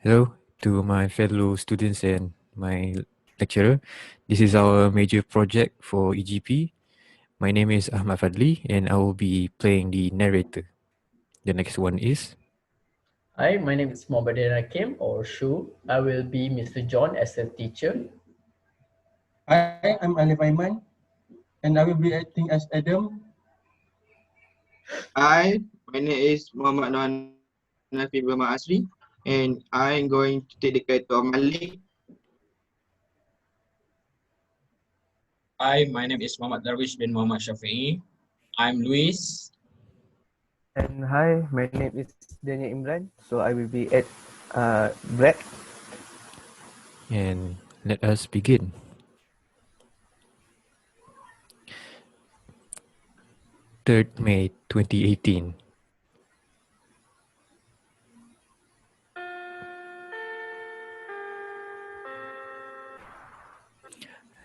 Hello to my fellow students and my lecturer. This is our major project for EGP. My name is Ahmad Fadli and I will be playing the narrator. The next one is Hi, my name is Mohammed Hakim or Shu. I will be Mr. John as a teacher. Hi, I'm Alif Aiman, and I will be acting as Adam. Hi, my name is Muhammad Nafi Brahma Asri, and I'm going to take the character of Malik. Hi, my name is Muhammad Darwish bin Muhammad Shafi'i. I'm Luis. And hi, my name is Daniel Imran. So I will be at Brett. and let us begin. May 2018.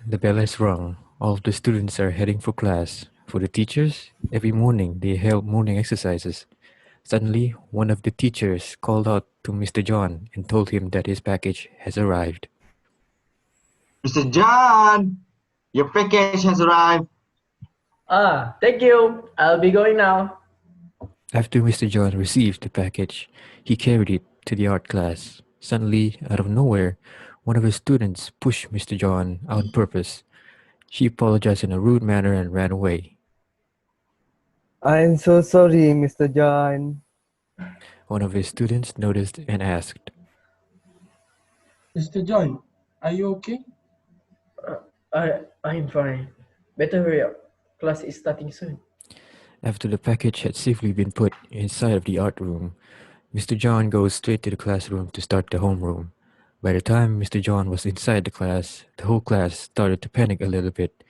The bell has rung. All of the students are heading for class. For the teachers, every morning they held morning exercises. Suddenly, one of the teachers called out to Mr. John and told him that his package has arrived. Mr. John, your package has arrived. Thank you. I'll be going now. After Mr. John received the package, he carried it to the art class. Suddenly, out of nowhere, one of his students pushed Mr. John on purpose. She apologized in a rude manner and ran away. I'm so sorry, Mr. John. One of his students noticed and asked, Mr. John, are you okay? I'm fine. Better hurry up. Class is starting soon. After the package had safely been put inside of the art room, Mr. John goes straight to the classroom to start the homeroom. By the time Mr. John was inside the class, the whole class started to panic a little bit.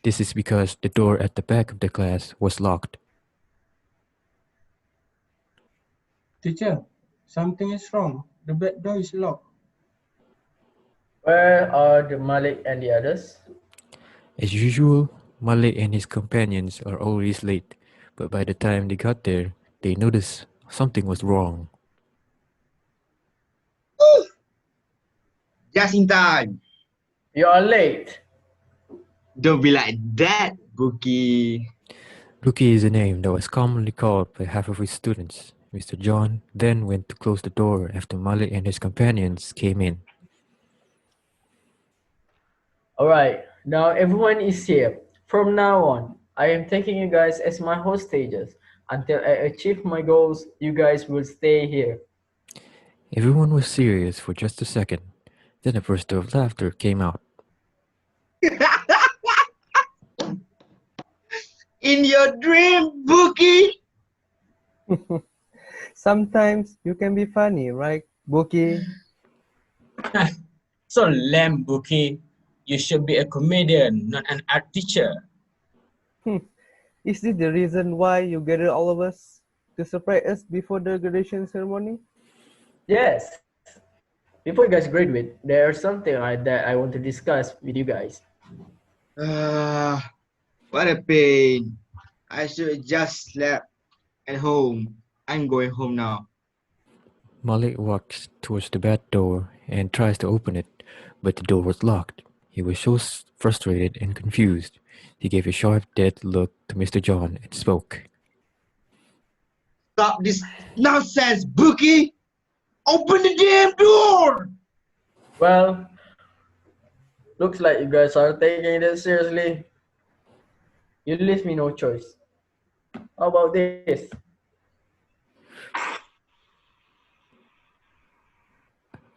This is because the door at the back of the class was locked. Teacher, something is wrong. The back door is locked. Where are the Malik and the others? As usual, Malik and his companions are always late, but by the time they got there, they noticed something was wrong. Just in time. You are late. Don't be like that, Bookie. Rookie is a name that was commonly called by half of his students. Mr. John then went to close the door after Malik and his companions came in. Alright, now everyone is here. From now on, I am taking you guys as my hostages. Until I achieve my goals, you guys will stay here. Everyone was serious for just a second. Then a burst of laughter came out. In your dream, Bookie. Sometimes you can be funny, right, Bookie? So lame, Bookie. You should be a comedian, not an art teacher. Is this the reason why you gather all of us to surprise us before the graduation ceremony? Yes. Before you guys graduate, there's something that I want to discuss with you guys. What a pain. I should just slept at home. I'm going home now. Malik walks towards the back door and tries to open it, but the door was locked. He was so frustrated and confused. He gave a sharp, dead look to Mr. John and spoke. Stop this nonsense, Bookie. Open the damn door. Well, looks like you guys are taking this seriously. You leave me no choice. How about this?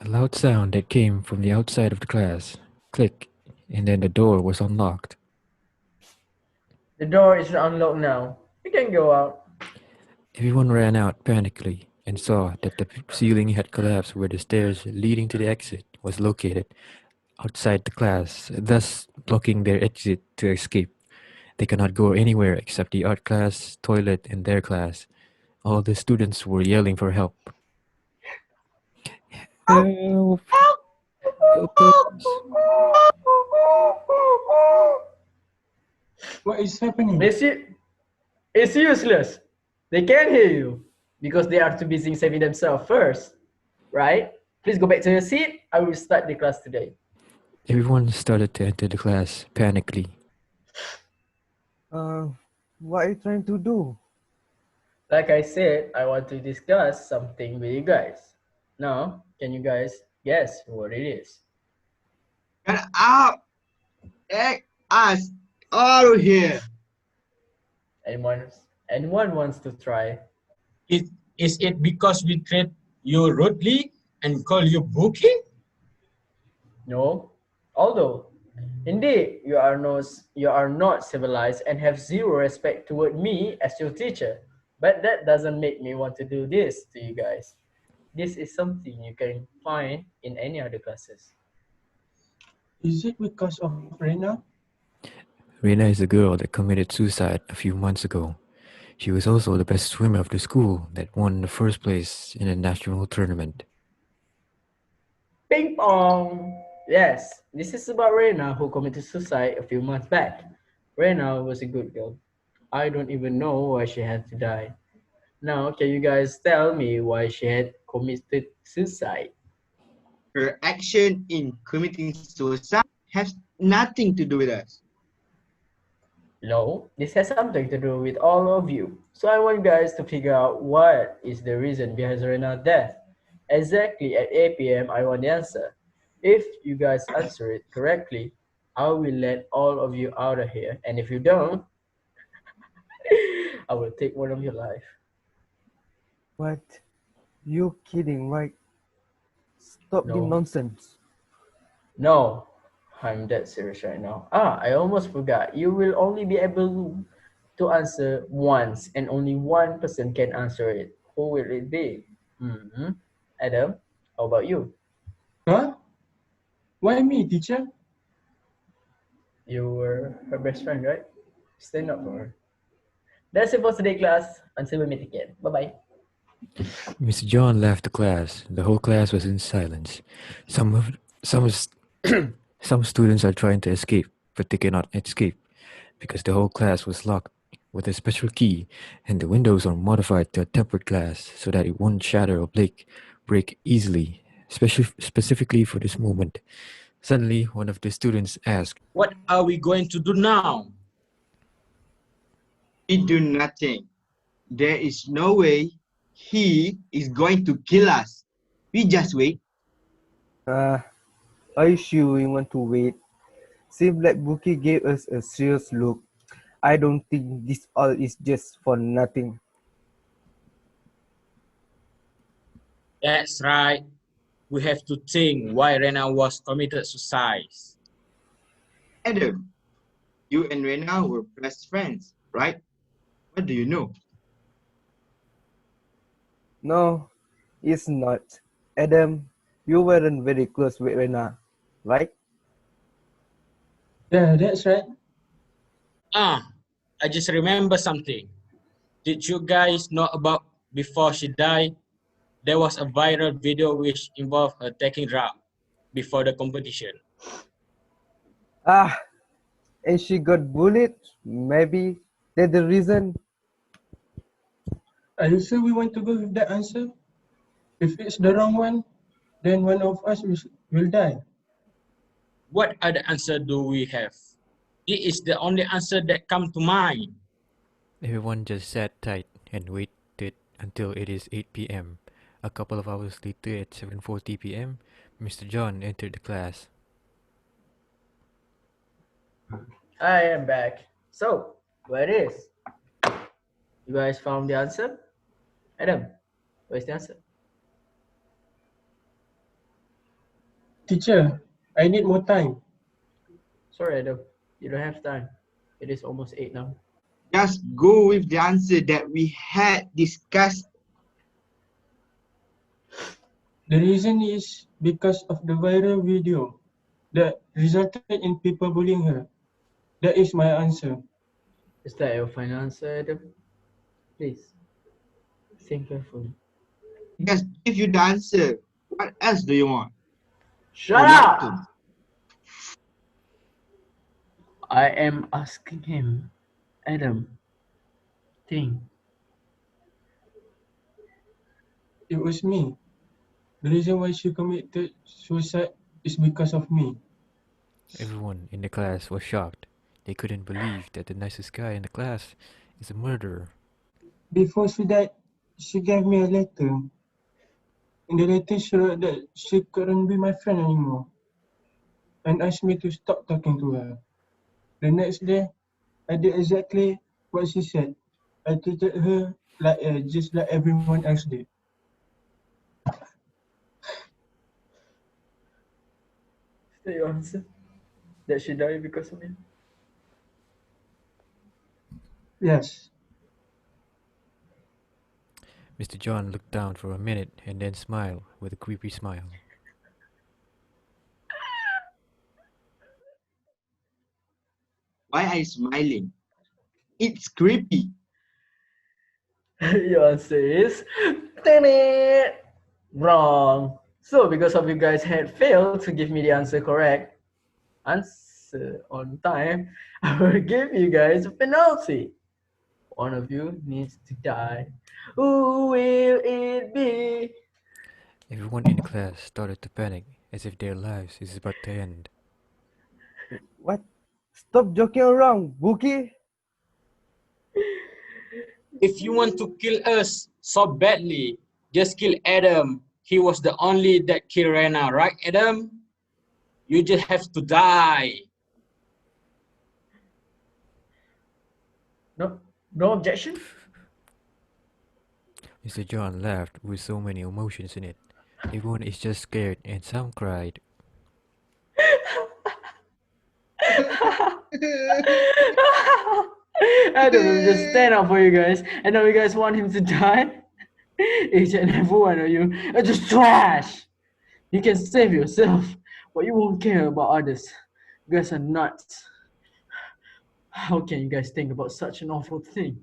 A loud sound that came from the outside of the class. Click, and then the door was unlocked. The door is unlocked now. You can go out. Everyone ran out panically and saw that the ceiling had collapsed where the stairs leading to the exit was located outside the class, thus blocking their exit to escape. They cannot go anywhere except the art class, toilet, and their class. All the students were yelling for help. Help! Help us! What is happening? It's useless. They can't hear you because they are too busy saving themselves first, right? Please go back to your seat. I will start the class today. Everyone started to enter the class panically. What are you trying to do? Like I said, I want to discuss something with you guys. Now, can you guys guess what it is? Get out! Get us out of here! Anyone, anyone wants to try? Is it because we treat you rudely and call you bookie? No. Although, indeed, you are not civilized and have zero respect toward me as your teacher. But that doesn't make me want to do this to you guys. This is something you can find in any other classes. Is it because of Rena? Reina is the girl that committed suicide a few months ago. She was also the best swimmer of the school that won the first place in a national tournament. Ping pong! Yes, this is about Rena who committed suicide a few months back. Rena was a good girl. I don't even know why she had to die. Now, can you guys tell me why she had committed suicide? Her action in committing suicide has nothing to do with us. No, this has something to do with all of you. So I want you guys to figure out what is the reason behind Rena's death. Exactly at 8 p.m. I want the answer. If you guys answer it correctly, I will let all of you out of here. And if you don't, I will take one of your life. What? You kidding, right? Stop the No. nonsense. No, I'm dead serious right now. Ah, I almost forgot. You will only be able to answer once, and only one person can answer it. Who will it be? Adam, how about you? Huh? Why me, teacher? You were her best friend, right? Stand up for her. That's it for today, class. Until we meet again. Bye bye. Mr. John left the class. The whole class was in silence. Some some students are trying to escape, but they cannot escape because the whole class was locked with a special key, and the windows are modified to a tempered glass so that it won't shatter or break easily, specifically for this moment. Suddenly, one of the students asked, What are we going to do now? We do nothing. There is no way he is going to kill us. We just wait. Uh, are you sure we want to wait? Seems like Bookie gave us a serious look. I don't think this all is just for nothing. That's right. We have to think why Rena was committed suicide. Adam, you and Rena were best friends, right? What do you know? No, it's not. Adam, you weren't very close with Rena, right? Yeah, that's right. Ah, I just remember something. Did you guys know about before she died? There was a viral video which involved her taking drug before the competition. Ah, and she got bullied? Maybe that's the reason. Are you sure we want to go with that answer? If it's the wrong one, then one of us will die. What other answer do we have? It is the only answer that come to mind. everyone just sat tight and waited until it is 8 p.m. A couple of hours later at 7:40 p.m., Mr. John entered the class. I am back. So, where it is? You guys found the answer? Adam, where's the answer? Teacher, I need more time. Sorry, Adam. You don't have time. It is almost 8 now. Just go with the answer that we had discussed. The reason is because of the viral video that resulted in people bullying her. That is my answer. Is that your final answer, Adam? Please, think carefully. Just give you the answer. What else do you want? Shut Or not up! to? I am asking him. Adam, think. It was me. The reason why she committed suicide is because of me. Everyone in the class was shocked. They couldn't believe that the nicest guy in the class is a murderer. Before she died, she gave me a letter. In the letter, she wrote that she couldn't be my friend anymore and asked me to stop talking to her. The next day, I did exactly what she said. I treated her like just like everyone else did. Is that your answer? That she died because of me? Yes. Mr. John looked down for a minute and then smiled with a creepy smile. Why are you smiling? It's creepy. Your answer is wrong. So because of you guys had failed to give me the answer on time, I will give you guys a penalty. One of you needs to die. Who will it be? Everyone in the class started to panic as if their lives is about to end. What? Stop joking around, Bookie. If you want to kill us so badly, just kill Adam. He was the only that killed Rena, right, Adam? You just have to die. No, no objection. Mr. John laughed with so many emotions in it. Everyone is just scared and some cried. Adam will just stand up for you guys, and now you guys want him to die. Each and every one of you are just trash. You can save yourself, but you won't care about others. You guys are nuts. How can you guys think about such an awful thing?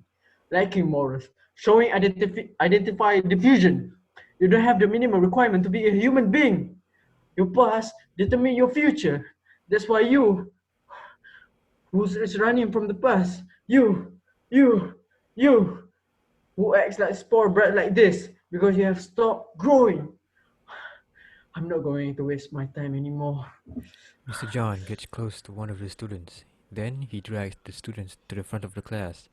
Lacking morals, showing identify diffusion. You don't have the minimum requirement to be a human being. Your past determine your future. That's why you, who's is running from the past, you, you, who acts like spoiled brat like this because you have stopped growing. I'm not going to waste my time anymore. Mr. John gets close to one of the students. Then he drags the students to the front of the class.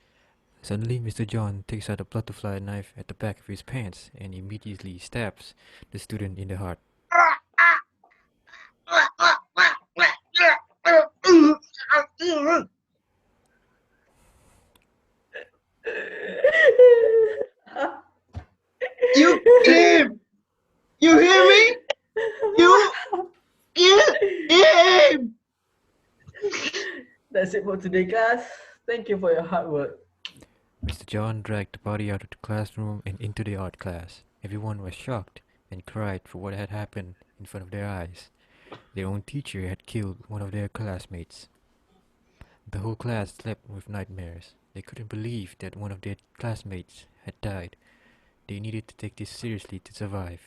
Suddenly, Mr. John takes out a butterfly knife at the back of his pants and immediately stabs the student in the heart. You kill him! You hear me? You kill him! That's it for today, class. Thank you for your hard work. Mr. John dragged the body out of the classroom and into the art class. Everyone was shocked and cried for what had happened in front of their eyes. Their own teacher had killed one of their classmates. The whole class slept with nightmares. They couldn't believe that one of their classmates had died. They needed to take this seriously to survive.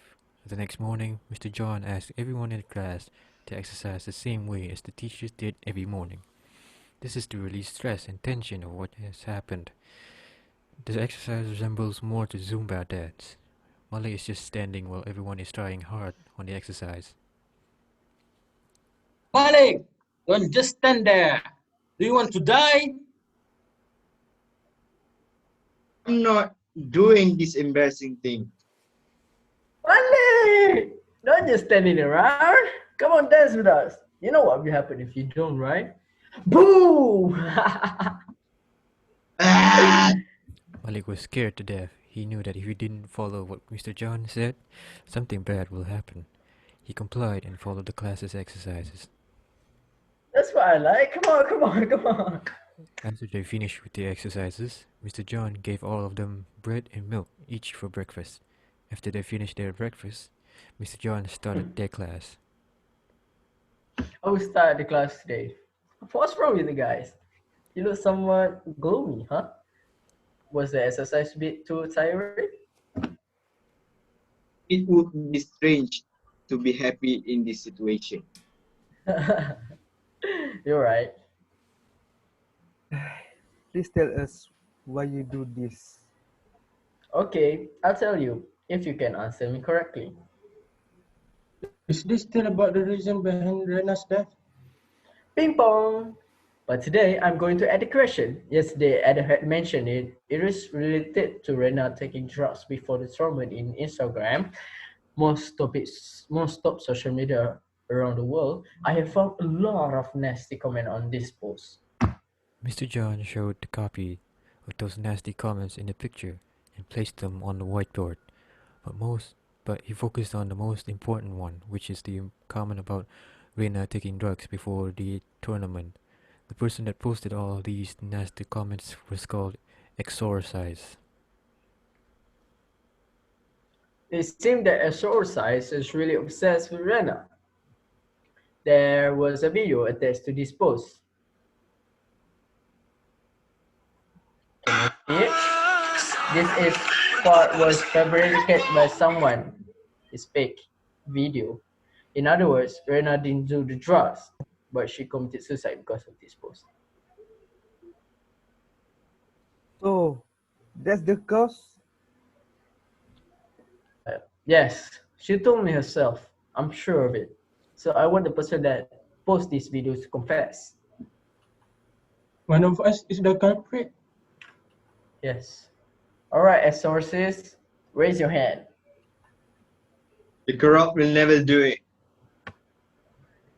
The next morning, Mr. John asked everyone in the class to exercise the same way as the teachers did every morning. This is to release stress and tension of what has happened. The exercise resembles more to Zumba dance. Malik is just standing while everyone is trying hard on the exercise. Malik, don't just stand there. Do you want to die? I'm not doing this embarrassing thing. Money! Don't just standing around. Come on, dance with us. You know what will happen if you don't, right? Boom! Ah! Malik was scared to death. He knew that if he didn't follow what Mr. John said, something bad will happen. He complied and followed the class's exercises. That's what I like. Come on. After they finished with the exercises, Mr. John gave all of them bread and milk each for breakfast. After they finished their breakfast, Mr. John started their class. I will start the class today. What's wrong with you guys? You look somewhat gloomy, huh? Was the exercise a bit too tiring? It would be strange to be happy in this situation. You're right. Please tell us why you do this. Okay, I'll tell you if you can answer me correctly. Is this still about the reason behind Rena's death? Ping pong! But today I'm going to add a question. Yesterday Adam had mentioned it. It is related to Rena taking drugs before the tournament in Instagram. Most top social media around the world. I have found a lot of nasty comment on this post. Mr. John showed the copy of those nasty comments in the picture and placed them on the whiteboard. But he focused on the most important one, which is the comment about Reina taking drugs before the tournament. The person that posted all these nasty comments was called Exorcise. It seemed that Exorcise is really obsessed with Rena. There was a video attached to this post. Can you see it? This is part was fabricated by someone. It's fake video. In other words, Rena didn't do the drugs, but she committed suicide because of this post. So, that's the cause? Yes, she told me herself. I'm sure of it. So I want the person that post these videos to confess. One of us is the culprit. Yes. All right, as sources, raise your hand. The corrupt will never do it.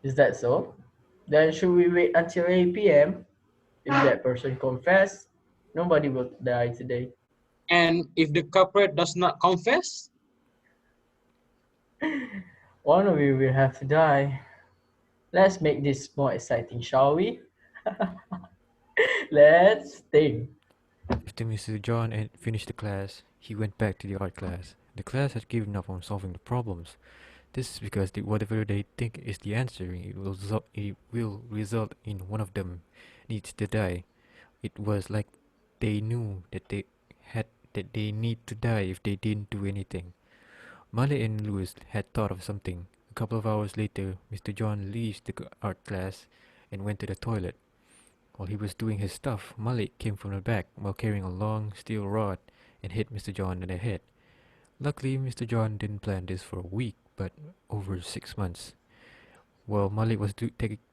Is that so? Then should we wait until 8 p.m.? If that person confess, nobody will die today. And if the culprit does not confess, One of you will have to die. Let's make this more exciting, shall we? Let's think. After Mr. John had finished the class, he went back to the art class. The class had given up on solving the problems. This is because whatever they think is the answer, it will result in one of them needs to die. It was like they knew that they need to die if they didn't do anything. Molly and Louis had thought of something. A couple of hours later, Mr. John leaves the art class and went to the toilet. While he was doing his stuff, Malik came from the back while carrying a long steel rod and hit Mr. John in the head. Luckily, Mr. John didn't plan this for a week, but over 6 months. While Malik was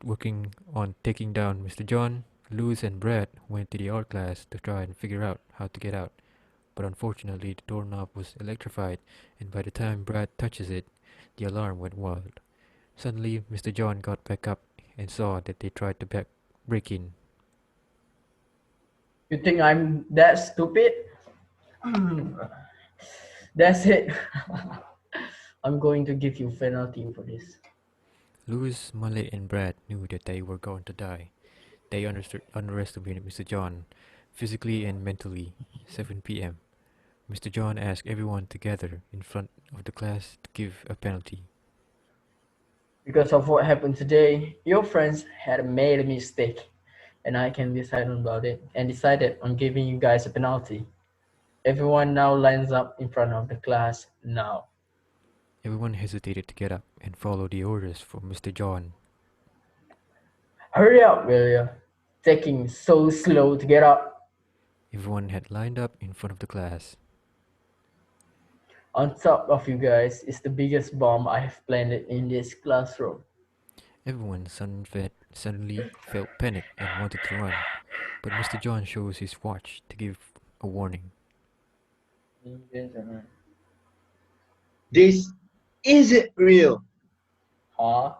working on taking down Mr. John, Louis and Brad went to the art class to try and figure out how to get out. But unfortunately, the doorknob was electrified, and by the time Brad touches it, the alarm went wild. Suddenly, Mr. John got back up and saw that they tried to break in. You think I'm that stupid? That's it. I'm going to give you penalty for this. Louis, Malik, and Brad knew that they were going to die. They underestimated Mr. John, physically and mentally. 7 p.m. Mr. John asked everyone to gather in front of the class to give a penalty. Because of what happened today, your friends had made a mistake, and I can decide about it and decided on giving you guys a penalty. Everyone now lines up in front of the class now. Everyone hesitated to get up and follow the orders from Mr. John. Hurry up, will you? Taking so slow to get up. Everyone had lined up in front of the class. On top of you guys is the biggest bomb I have planted in this classroom. Everyone suddenly felt panic and wanted to run, but Mr. John shows his watch to give a warning. This isn't real. Huh?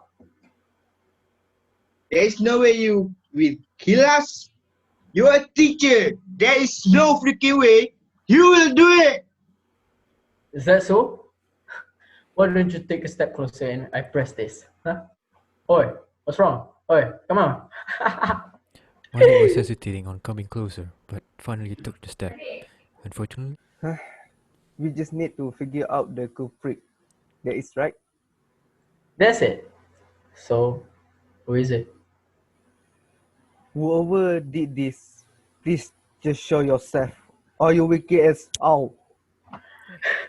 There is no way you will kill us. You're a teacher. There is no freaking way you will do it. Is that so? Why don't you take a step closer and I press this? Huh? Oi, what's wrong? Oi, come on. Molly was hesitating on coming closer, but finally took the step. Unfortunately, We just need to figure out the culprit. That is right. That's it. So, who is it? Whoever did this, please just show yourself, or you will get us out.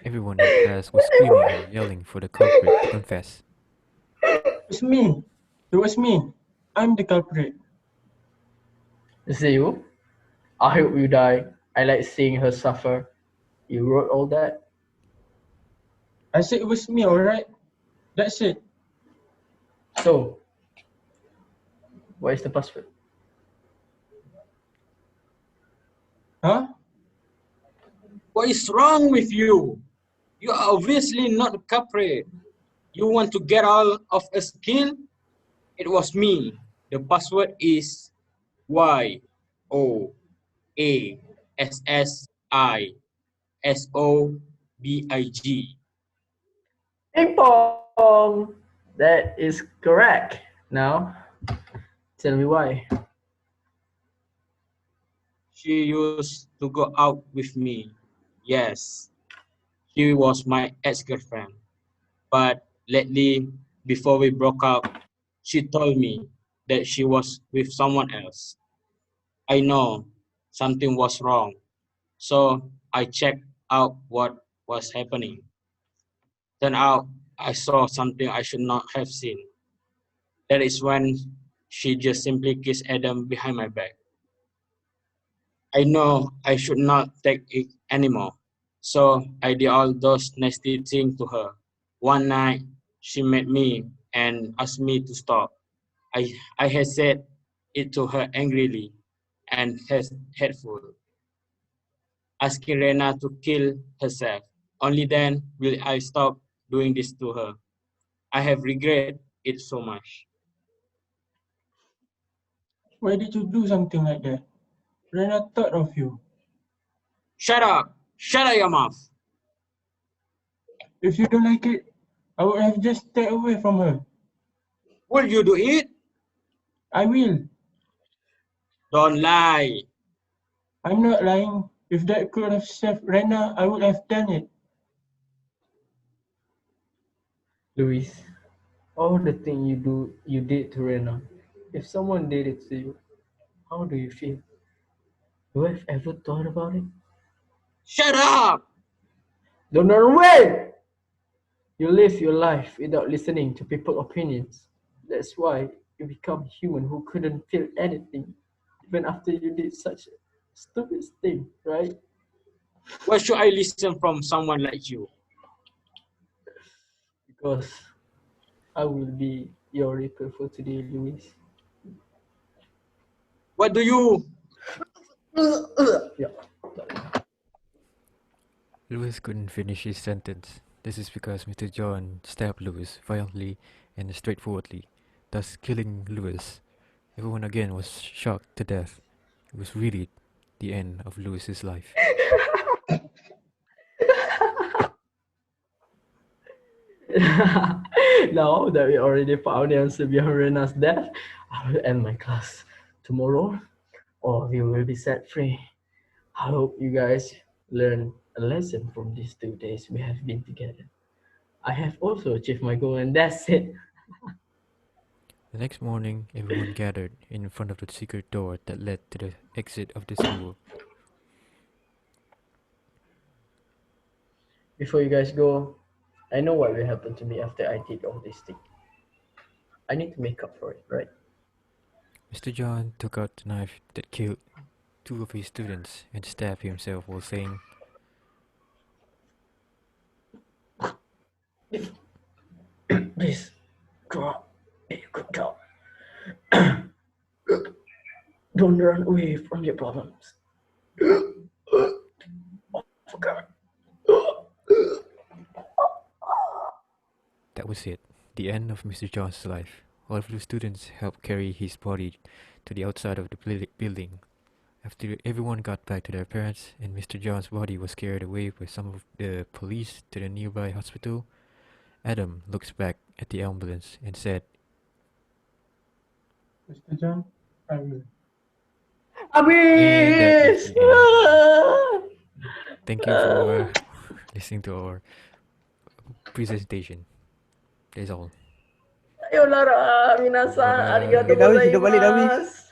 everyone in class was screaming and yelling for the culprit to confess. It's me. It was me. I'm the culprit. Is it you? I hope you die. I like seeing her suffer. You wrote all that? I said it was me, alright? That's it. So, what is the password? Huh? What is wrong with you? You are obviously not the culprit. You want to get all of us killed? It was me. The password is YOASSISOBIG. Ping pong! That is correct. Now, tell me why. She used to go out with me. Yes, she was my ex-girlfriend. But lately, before we broke up, she told me that she was with someone else. I know something was wrong, so I checked out what was happening. Turned out I saw something I should not have seen. That is when she just simply kissed Adam behind my back. I know I should not take it anymore, so I did all those nasty things to her. One night, she met me and asked me to stop. I had said it to her angrily and hateful, asking Rena to kill herself. Only then will I stop doing this to her. I have regret it so much. Why did you do something like that? Rena thought of you. Shut up! Shut up your mouth! If you don't like it, I would have just stayed away from her. Will you do it? I will. Don't lie. I'm not lying. If that could have saved Rena, I would have done it. Luis, all the thing you did to Rena. If someone did it to you, how do you feel? You have ever thought about it? Shut up! Don't run away! You live your life without listening to people's opinions. That's why you become human who couldn't feel anything, even after you did such a stupid thing, right? Why should I listen from someone like you? Because I will be your reaper for today, Luis. What do you? Yeah. Lewis couldn't finish his sentence. This is because Mr. John stabbed Lewis violently and straightforwardly, thus killing Lewis. Everyone again was shocked to death. It was really the end of Lewis's life. Now that we already found the answer behind Rena's death, I will end my class tomorrow. All of you will be set free. I hope you guys learn a lesson from these 2 days we have been together. I have also achieved my goal, and that's it. The next morning, everyone gathered in front of the secret door that led to the exit of the school. Before you guys go, I know what will happen to me after I did all this thing. I need to make up for it, right? Mr. John took out the knife that killed two of his students and stabbed himself while saying, Please, grow up. Do a good job. Don't run away from your problems. Oh, God. that was it, the end of Mr. John's life. All of the students helped carry his body to the outside of the building. After everyone got back to their parents and Mr. John's body was carried away by some of the police to the nearby hospital, Adam looks back at the ambulance and said, Mr. John, I will. and that is Abis! the end. Thank you for listening to our presentation. That's all. Sayonara, minasan. Bye-bye. Arigatou Dawi, sudah balik Dawi. gozaimasu.